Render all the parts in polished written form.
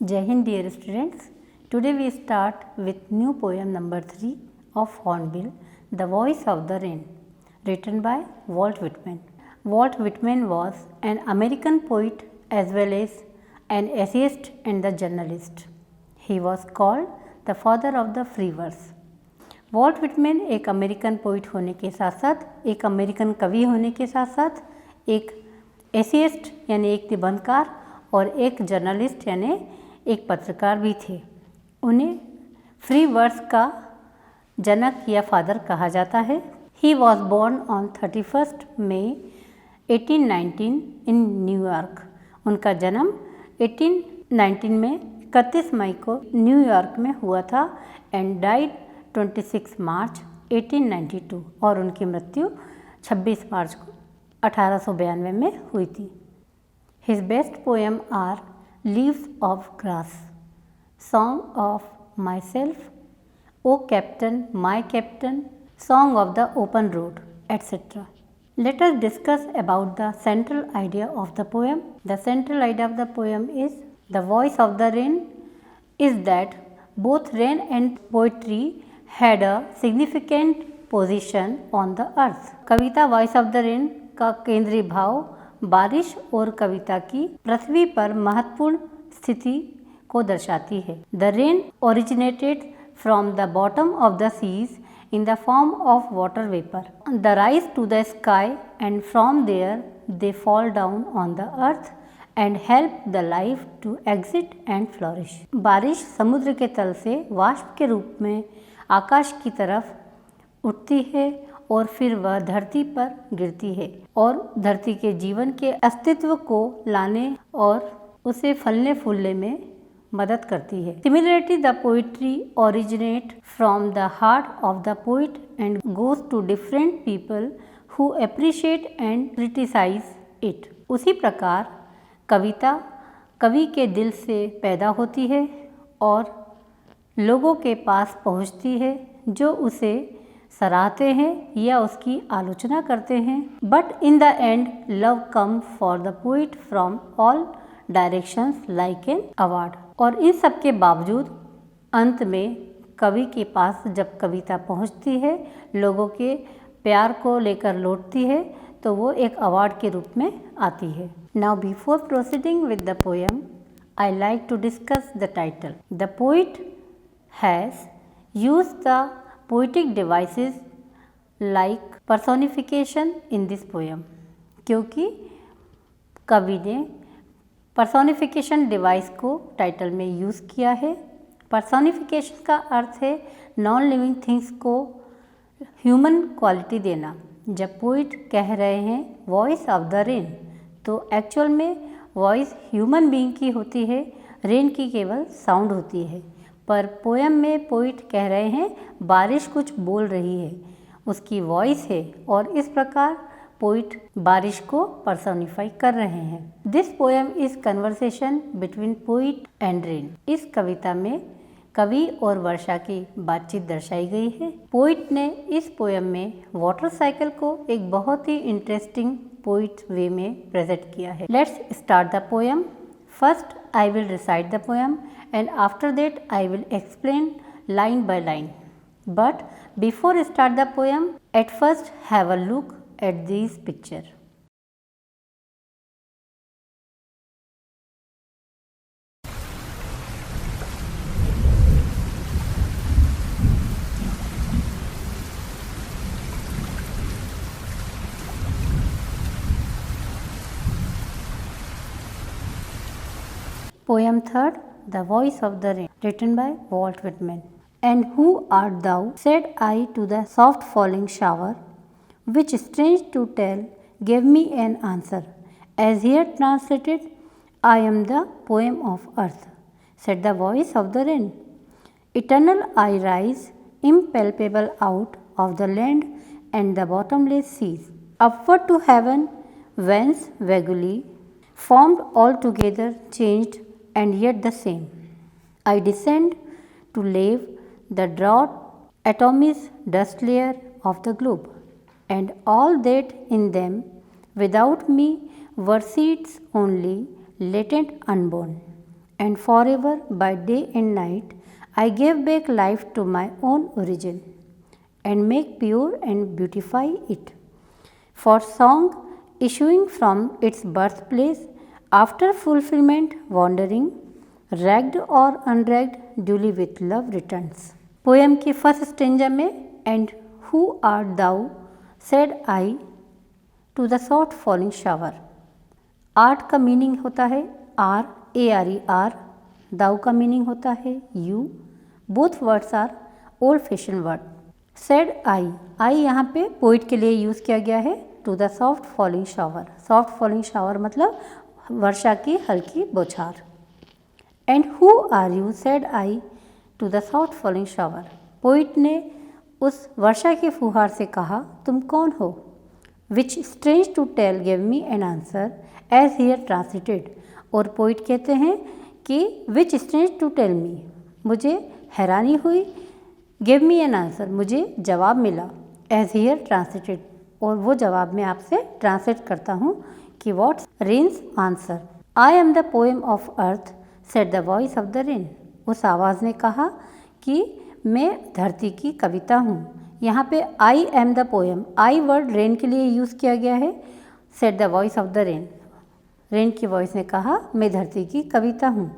Jai Hind dear students, today we start with new poem number 3 of Hornbill, The Voice of the Rain, written by Walt Whitman. Walt Whitman was an American poet as well as an essayist and a journalist. He was called the father of the free verse. Walt Whitman एक American poet होने के साथ साथ एक American कवि होने के साथ साथ एक एसेइस्ट यानी एक निबंधकार और एक जर्नलिस्ट यानी एक पत्रकार भी थे। उन्हें फ्री वर्स का जनक या फादर कहा जाता है। He was born on 31 May 1819 in New York. उनका जन्म 1819 में 31 मई को न्यूयॉर्क में हुआ था एंड डाइड 26 मार्च 1892 और उनकी मृत्यु 26 मार्च को 1892 में हुई थी। His best poem are leaves of grass, song of myself, O captain my captain, song of the open road etcetera. Let us discuss about the central idea of the poem. The central idea of the poem is the voice of the rain is that both rain and poetry had a significant position on the earth. Kavita voice of the rain का केंद्रीय भाव बारिश और कविता की पृथ्वी पर महत्वपूर्ण स्थिति को दर्शाती है. The rain originated from the bottom of the seas in the form of water vapor. They rise to the sky and from there they fall down on the earth and help the life to exist and flourish. बारिश समुद्र के तल से वाष्प के रूप में आकाश की तरफ उठती है और फिर वह धरती पर गिरती है और धरती के जीवन के अस्तित्व को लाने और उसे फलने फूलने में मदद करती है. Similarly, the poetry originate from the heart of the poet and goes to different people who appreciate and criticize it. उसी प्रकार कविता कवि के दिल से पैदा होती है और लोगों के पास पहुंचती है जो उसे सराहते हैं या उसकी आलोचना करते हैं. But in the end love come for the poet from all directions like an award. और इन सब के बावजूद अंत में कवि के पास जब कविता पहुंचती है, लोगों के प्यार को लेकर लौटती है, तो वो एक अवार्ड के रूप में आती है. Now before proceeding with the poem I like to discuss the title. The poet has used the poetic devices like personification in this poem. क्योंकि कवि ने पर्सोनिफिकेशन डिवाइस को टाइटल में यूज़ किया है. पर्सोनिफिकेशन का अर्थ है नॉन लिविंग थिंग्स को ह्यूमन क्वालिटी देना. जब पोइट कह रहे हैं वॉइस ऑफ द रेन, तो एक्चुअल में वॉइस ह्यूमन बीइंग की होती है, रेन की केवल साउंड होती है. पर पोएम में पोइट कह रहे हैं बारिश कुछ बोल रही है, उसकी वॉइस है और इस प्रकार पोइट बारिश को पर्सोनिफाई कर रहे हैं. This poem is conversation between poet and rain. इस कविता में कवि और वर्षा की बातचीत दर्शाई गई है. पोइट ने इस पोएम में वाटर साइकिल को एक बहुत ही इंटरेस्टिंग पोइट वे में प्रेजेंट किया है. Let's start the poem. First I will recite the poem and after that I will explain line by line. But before start the poem, at first have a look at these picture. Poem third, The Voice of the Rain, written by Walt Whitman. And who art thou, said I to the soft falling shower, which strange to tell gave me an answer. As here translated, I am the poem of earth, said the voice of the rain. Eternal I rise, impalpable out of the land and the bottomless seas, upward to heaven, whence vaguely, formed altogether changed and yet the same. I descend to lave the drought atomies dust layer of the globe, and all that in them without me were seeds only latent unborn. and forever by day and night I give back life to my own origin and make pure and beautify it. For song issuing from its birthplace after fulfillment wandering, ragged or unragged duly with love returns. Poem की first stanza में and who art thou said I to the soft falling shower. Art का meaning होता है ARE, thou का meaning होता है you. Both words are old fashion word. Said I यहाँ पे पोइट के लिए यूज़ किया गया है to the soft falling shower. Soft falling shower मतलब वर्षा की हल्की बौछार। And who are you said I to the soft falling shower. Poet ने उस वर्षा की फुहार से कहा तुम कौन हो। Which strange to tell give me an answer as here translated. और पोइट कहते हैं कि which strange to tell me, मुझे हैरानी हुई, गिव मी एन आंसर, मुझे जवाब मिला, एज हियर ट्रांसलेटेड, और वो जवाब मैं आपसे ट्रांसलेट करता हूँ कि what's rain's answer. I am the poem of earth said the voice of the rain. उस आवाज़ ने कहा कि मैं धरती की कविता हूँ। यहाँ पे I am the poem, I word rain के लिए यूज़ किया गया है। Said the voice of the rain, rain की वॉइस ने कहा मैं धरती की कविता हूँ।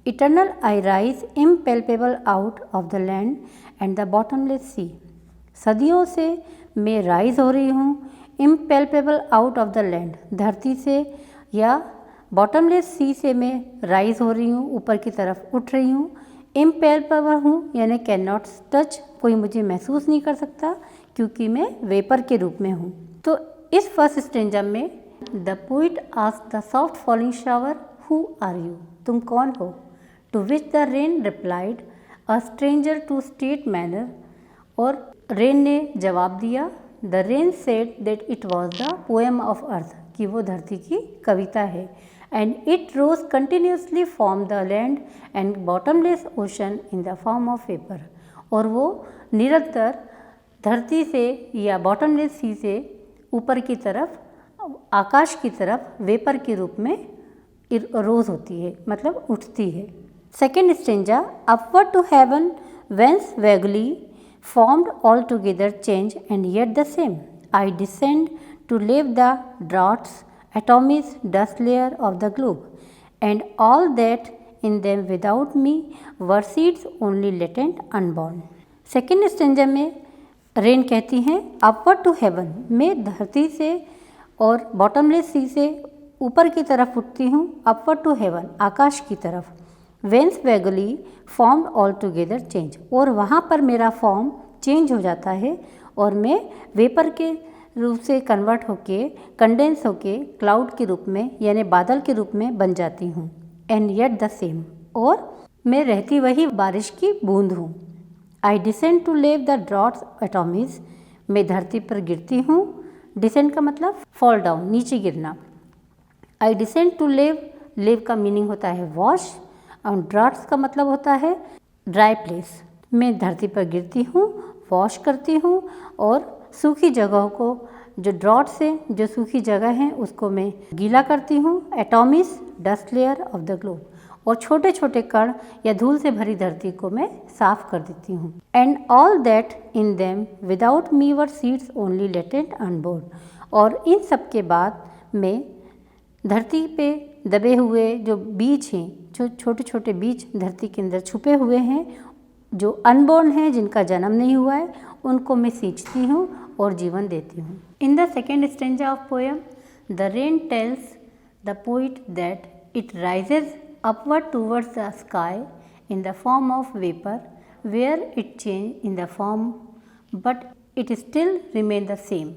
Eternal I rise impalpable out of the land and the bottomless sea. सदियों से मैं राइज हो रही हूँ, impalpable out of the land, धरती से या बॉटमलेस सी से मैं राइज हो रही हूँ, ऊपर की तरफ उठ रही हूँ। इम्पेल्पेबल हूँ यानी कैन नॉट टच, कोई मुझे महसूस नहीं कर सकता क्योंकि मैं वेपर के रूप में हूँ। तो इस फर्स्ट स्टेंजा में the poet asked the soft falling shower who are you, तुम कौन हो। To which the rain replied a stranger to state manner. और रेन ने जवाब दिया, the rain said that it was the poem of earth, कि वो धरती की कविता है। And it rose continuously from the land and bottomless ocean in the form of vapour. और वो निरंतर धरती से या बॉटमलेस सी से ऊपर की तरफ, आकाश की तरफ वेपर के रूप में रोज होती है, मतलब उठती है। Second stanza, upward to heaven whence vaguely formed altogether change and yet the same. I descend to leave the draughts, atomies, dust layer of the globe, and all that in them without me were seeds only latent unborn. Second stanza में rain कहती हैं upward to haven, मैं धरती से और bottomless सी से ऊपर की तरफ उठती हूँ, अपवर्ड टू हेवन, आकाश की तरफ। Whence vaguely formed altogether change, और वहाँ पर मेरा फॉर्म चेंज हो जाता है और मैं वेपर के रूप से कन्वर्ट होके, कंडेंस होके क्लाउड के रूप में यानी बादल के रूप में बन जाती हूँ। एंड येट द सेम, और मैं रहती वही बारिश की बूंद हूँ। आई डिसेंड टू लेव द ड्रॉट्स एटॉमीज, मैं धरती पर गिरती हूँ। डिसेंड का मतलब फॉल डाउन, नीचे गिरना। आई डिसेंड टू लेव का मीनिंग होता है वॉश, और ड्रॉट्स का मतलब होता है ड्राई प्लेस। मैं धरती पर गिरती हूँ, वॉश करती हूँ, और सूखी जगहों को, जो ड्रॉट्स हैं, जो सूखी जगह हैं, उसको मैं गीला करती हूँ। Atomies, dust layer of the globe, और छोटे छोटे कण या धूल से भरी धरती को मैं साफ कर देती हूँ। And all that in them without me were seeds only latent unborn, और इन सब के बाद मैं धरती पे दबे हुए जो बीज हैं, जो छोटे छोटे बीज धरती के अंदर छुपे हुए हैं, जो अनबोर्न हैं, जिनका जन्म नहीं हुआ है, उनको मैं सींचती हूँ और जीवन देती हूँ। In the second stanza of poem the rain tells the poet that it rises upward towards the sky in the form of vapour where it change in the form but it still remain the same.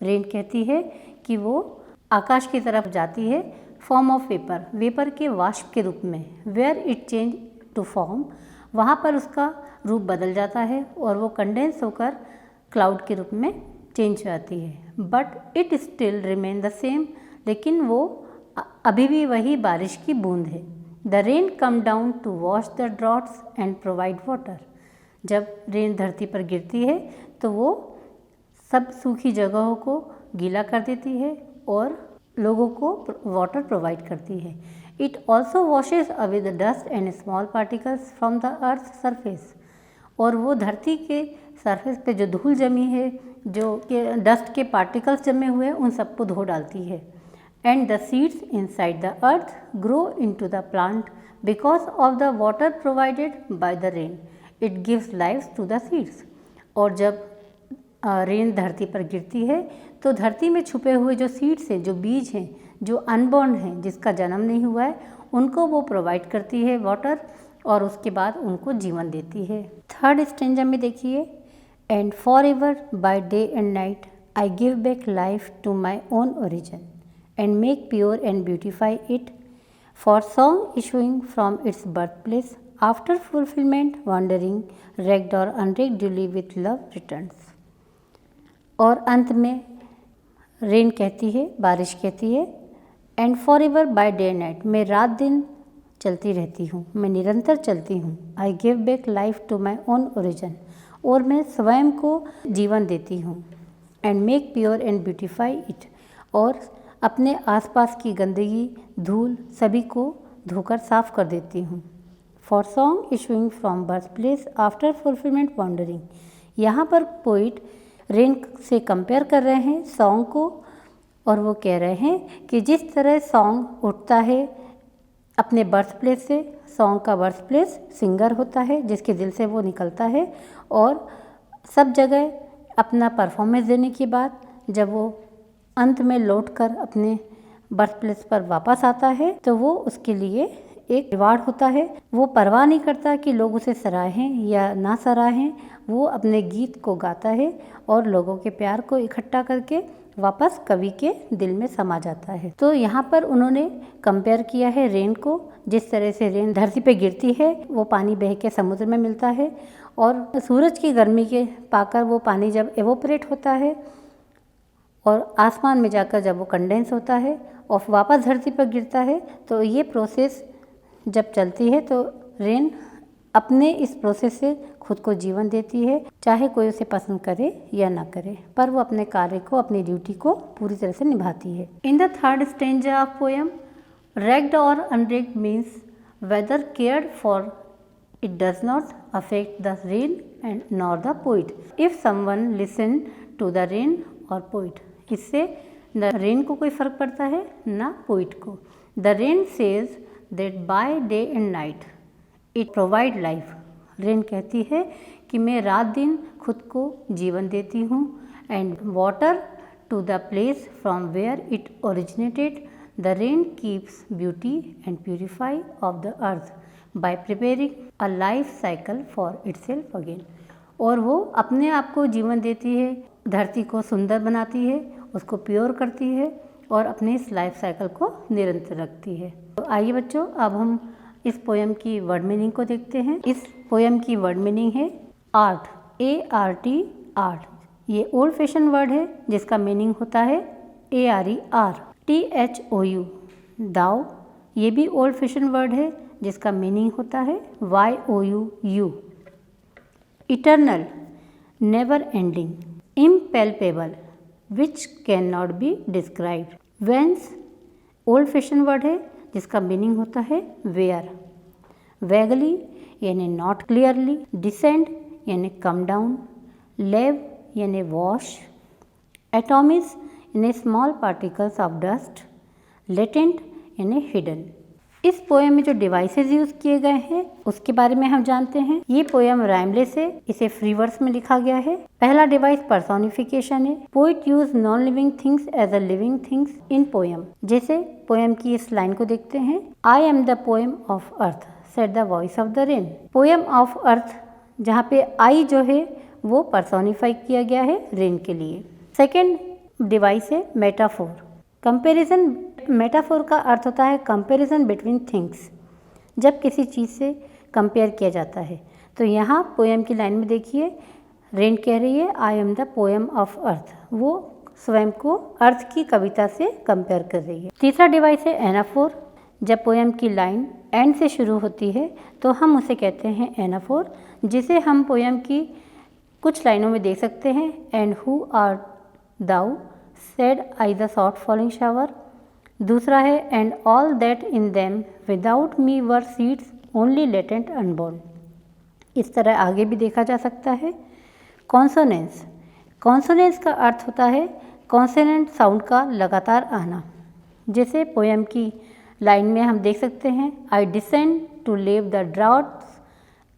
Rain कहती है कि वो आकाश की तरफ जाती है form of vapour, vapour के वाष्प के रूप में। Where it change to form, वहाँ पर उसका रूप बदल जाता है और वो कंडेंस होकर क्लाउड के रूप में चेंज हो जाती है। But it still remain the same, लेकिन वो अभी भी वही बारिश की बूंद है। The rain come down to wash the droughts and provide water. जब रेन धरती पर गिरती है तो वो सब सूखी जगहों को गीला कर देती है और लोगों को वाटर प्रोवाइड करती है। It also washes away the dust and small particles from the earth surface, और वो धरती के सरफेस पे जो धूल जमी है, जो कि डस्ट के पार्टिकल्स जमे हुए हैं, उन सबको धो डालती है। And the seeds inside the earth grow into the plant because of the water provided by the rain, it gives life to the seeds. और जब रेन धरती पर गिरती है तो धरती में छुपे हुए जो सीड्स हैं, जो बीज हैं, जो अनबॉर्न हैं, जिसका जन्म नहीं हुआ है, उनको वो प्रोवाइड करती है वाटर, और उसके बाद उनको जीवन देती है। थर्ड स्टेंजा में देखिए, and for ever by day and night I give back life to my own origin and make pure and beautify it, for song issuing from its birth place after fulfilment wandering recked और unrecked duly with love returns. और अंत में rain कहती है, बारिश कहती है, and for ever by day and night, मैं रात दिन चलती रहती हूँ, मैं निरंतर चलती हूँ। I give back life to my own origin, और मैं स्वयं को जीवन देती हूँ। And make pure and beautify it, और अपने आसपास की गंदगी, धूल सभी को धोकर साफ कर देती हूँ। For song issuing from birth place after fulfilment wandering, यहाँ पर पोइट रेन से कंपेयर कर रहे हैं सॉन्ग को, और वो कह रहे हैं कि जिस तरह सॉन्ग उठता है अपने बर्थ प्लेस से, सॉन्ग का बर्थ प्लेस सिंगर होता है जिसके दिल से वो निकलता है, और सब जगह अपना परफॉर्मेंस देने के बाद जब वो अंत में लौटकर अपने बर्थ प्लेस पर वापस आता है तो वो उसके लिए एक रिवार्ड होता है। वो परवाह नहीं करता कि लोग उसे सराहें या ना सराहें, वो अपने गीत को गाता है और लोगों के प्यार को इकट्ठा करके वापस कवि के दिल में समा जाता है। तो यहाँ पर उन्होंने कंपेयर किया है रेन को, जिस तरह से रेन धरती पे गिरती है, वो पानी बह के समुद्र में मिलता है, और सूरज की गर्मी के पाकर वो पानी जब एवोपरेट होता है और आसमान में जाकर जब वो कंडेंस होता है और वापस धरती पर गिरता है, तो ये प्रोसेस जब चलती है तो रेन अपने इस प्रोसेस से खुद को जीवन देती है, चाहे कोई उसे पसंद करे या ना करे, पर वो अपने कार्य को, अपनी ड्यूटी को पूरी तरह से निभाती है। In the third stanza of poem, recked और unrecked means whether cared for, it does not affect the rain and nor the poet if someone listen to the rain और पोइट। इससे न रेन को कोई फर्क पड़ता है ना पोइट को। The rain says that by day and night it provide life. Rain कहती है कि मैं रात दिन खुद को जीवन देती हूँ। And water to the place from where it originated, the rain keeps beauty and purify of the earth by preparing a life cycle for itself again. और वो अपने आप को जीवन देती है, धरती को सुंदर बनाती है, उसको प्योर करती है और अपने इस लाइफ साइकिल को निरंतर रखती है। तो आइए बच्चों, अब हम इस पोएम की वर्ड मीनिंग को देखते हैं। इस पोएम की वर्ड मीनिंग है आर्ट, ART, आर्ट। ये ओल्ड फैशन वर्ड है जिसका मीनिंग होता है ARER। THOU, दाओ, ये भी ओल्ड फैशन वर्ड है जिसका मीनिंग होता है YOUU। Eternal, never ending. Impalpable, which can not be described. Whence, old fashion word है जिसका मीनिंग होता है वेयर। वैगली यानी नॉट क्लियरली। डिसेंड यानी कम डाउन। लेव यानी वॉश। एटॉमिस यानी small particles of dust. Latent यानी हिडन। इस पोएम में जो डिवाइसेस यूज किए गए हैं उसके बारे में हम जानते हैं। ये पोएम राइमलेस है, इसे फ्री वर्स में लिखा गया है। पहला डिवाइस पर्सोनिफिकेशन है। Poet use non living things as a living things in poem. जैसे पोएम की इस लाइन को देखते हैं, I am the poem of earth said the voice of the rain. Poem of earth, जहाँ पे आई जो है वो पर्सोनिफाई किया गया है रेन के लिए। सेकेंड डिवाइस है मेटाफोर। कंपेरिजन, मेटाफोर का अर्थ होता है कंपैरिजन बिटवीन थिंग्स, जब किसी चीज़ से कंपेयर किया जाता है। तो यहाँ पोएम की लाइन में देखिए, रेन कह रही है आई एम द पोएम ऑफ अर्थ, वो स्वयं को अर्थ की कविता से कंपेयर कर रही है। तीसरा डिवाइस है एनाफोर। जब पोएम की लाइन एंड से शुरू होती है तो हम उसे कहते हैं एनाफोर, जिसे हम पोएम की कुछ लाइनों में देख सकते हैं। And who art thou said I the soft falling shower, दूसरा है and all that in them without me were seeds only latent unborn. इस तरह आगे भी देखा जा सकता है। कॉन्सोनेंस, कॉन्सोनेंस का अर्थ होता है कॉन्सोनेंट साउंड का लगातार आना। जैसे पोएम की लाइन में हम देख सकते हैं, I descend to leave the droughts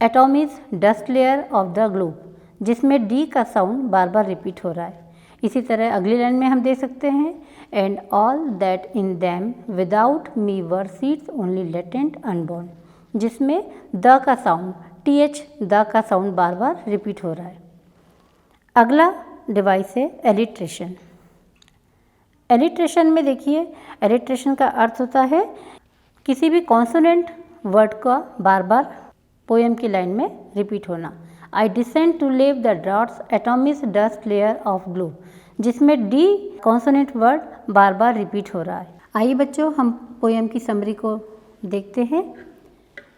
atomies dust layer of the globe, जिसमें डी का साउंड बार बार रिपीट हो रहा है। इसी तरह अगली लाइन में हम देख सकते हैं, and all that in them without me were seeds only latent unborn, जिसमें द का साउंड टीएच द का साउंड बार बार रिपीट हो रहा है। अगला डिवाइस है एलिट्रेशन। एलिट्रेशन में देखिए, एलिट्रेशन का अर्थ होता है किसी भी कॉन्सोनेंट वर्ड का बार बार पोएम की लाइन में रिपीट होना। I descend to leave the droughts atomic dust layer of globe, जिसमें डी कॉन्सोनेंट वर्ड बार बार रिपीट हो रहा है। आइए बच्चों, हम पोएम की समरी को देखते हैं।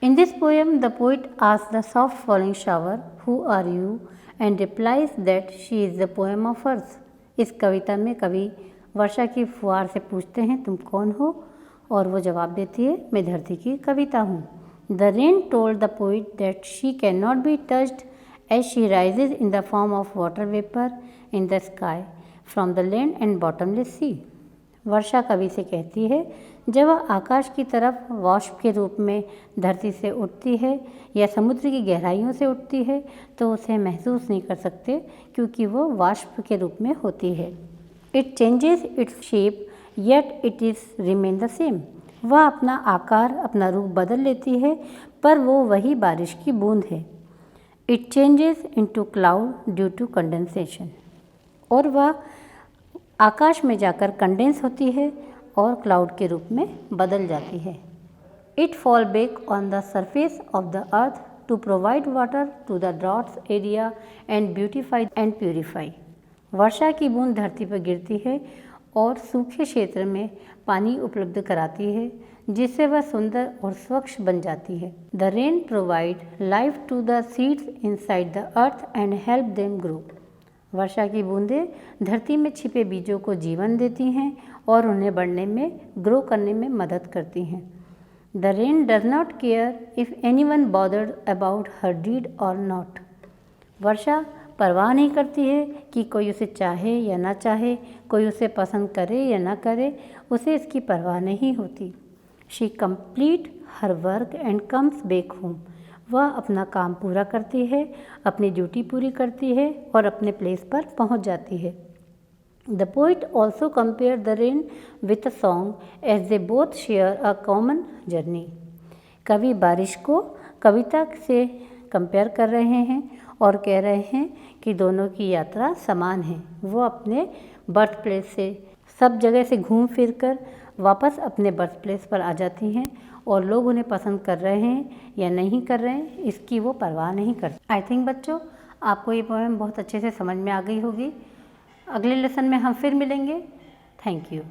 In this poem the poet asks the soft falling shower who are you and replies that she is the poem of earth. इस कविता में कवि वर्षा की फुहार से पूछते हैं तुम कौन हो, और वो जवाब देती है मैं धरती की कविता हूँ। The rain told the poet that she can not be touched as she rises in the form of water vapour in the sky from the land and bottomless sea. वर्षा कवि से कहती है जब वह आकाश की तरफ वाष्प के रूप में धरती से उठती है या समुद्र की गहराइयों से उठती है तो उसे महसूस नहीं कर सकते, क्योंकि वो वाष्प के रूप में होती है। It changes its shape yet it is remain the same. वह अपना आकार, अपना रूप बदल लेती है, पर वो वही बारिश की बूंद है। It changes into cloud due to condensation. और वह आकाश में जाकर कंडेंस होती है और क्लाउड के रूप में बदल जाती है। It fall back on the surface of the earth to provide water to the droughts area and beautify and purify. वर्षा की बूंद धरती पर गिरती है और सूखे क्षेत्र में पानी उपलब्ध कराती है, जिससे वह सुंदर और स्वच्छ बन जाती है। The rain provide life to the seeds inside the earth and help them grow. वर्षा की बूंदें धरती में छिपे बीजों को जीवन देती हैं और उन्हें बढ़ने में, ग्रो करने में मदद करती हैं। The rain does not care if anyone bothered about her deed or not. वर्षा परवाह नहीं करती है कि कोई उसे चाहे या ना चाहे, कोई उसे पसंद करे या ना करे, उसे इसकी परवाह नहीं होती। She complete her work and comes back home. वह अपना काम पूरा करती है, अपनी ड्यूटी पूरी करती है और अपने प्लेस पर पहुंच जाती है। The poet also compare the rain with a song as they both share a common journey. कवि बारिश को कविता से कंपेयर कर रहे हैं और कह रहे हैं कि दोनों की यात्रा समान है। वो अपने बर्थ प्लेस से सब जगह से घूम फिर कर वापस अपने बर्थ प्लेस पर आ जाती हैं और लोग उन्हें पसंद कर रहे हैं या नहीं कर रहे हैं, इसकी वो परवाह नहीं करती। आई थिंक बच्चों, आपको ये पोएम बहुत अच्छे से समझ में आ गई होगी। अगले लेसन में हम फिर मिलेंगे। Thank you.